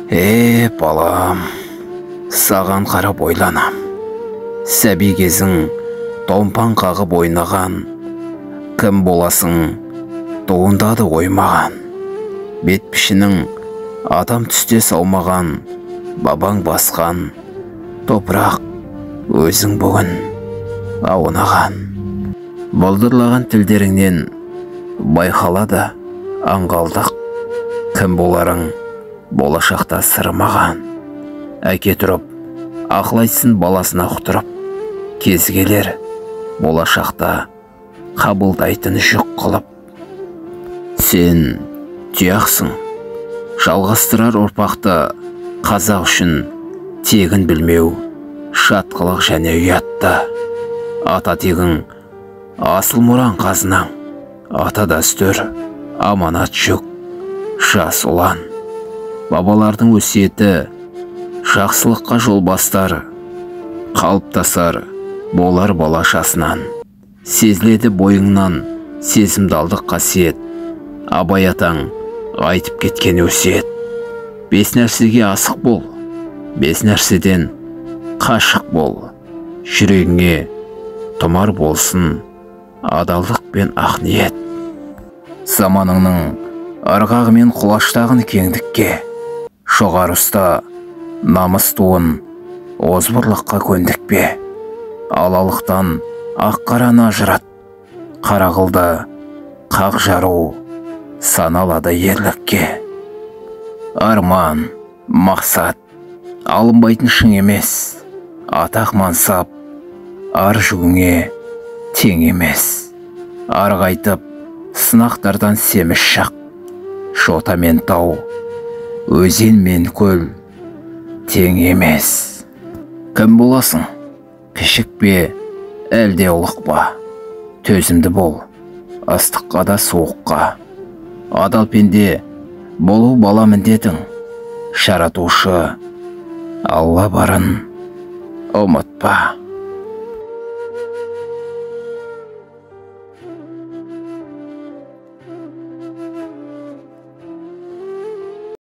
Балам, саған қарап ойланам. Сәби кезің томпан қағып ойнаған, кім боласың туындады оймаған. Бет пішінің адам түсте салмаған, бабаң басқан топырақ өзің бүгін аунаған. Бұлдырлаған тілдеріңнен байқалады аңғалдық, кім боларың болашақта сырмаған. Әке тұрып ақылайсын баласына ұқтырып, кез келер болашақта қабылдайтын жүк қылып. Сен тұяқсың, жалғастырар ұрпақты, қазақ үшін тегін білмеу шатқылық және ұятты. Ата тегің асыл мұраң қазынаң, ата дәстүр аманат жүк жас ұлан. Бабалардың өсиеті жақсылыққа жол бастар, қалыптасар болар балашасынан. Сезіледі бойыңнан сезімдалдық қасиет, абай атаң айтып кеткен өсиет. 5 нәрсеге асық бол, 5 нәрседен қашық бол. Жүрегіңе тұмар болсын адалдық пен ақ ниет. Заманыңның ырғағымен құлаштағын кеңдікке, шоғар ұста намыс туын озбырлыққа көндікпе. Алалықтан ақ қараны ажырат, қара қылды қақ жару саналады ерлікке. Арман, мақсат алынбайтын шың емес, атақ мансап ар жүгіңе тең емес. Арғайтып сынақтардан семіз шақ, жота мен тау, өзен мен көл тең емес. Кім боласың? Кішік пе, әлде ұлық па? Төзімді бол, ыстыққа да суыққа. Адал пенде болу бала міндетің, жаратушы Алла барын ұмытпа.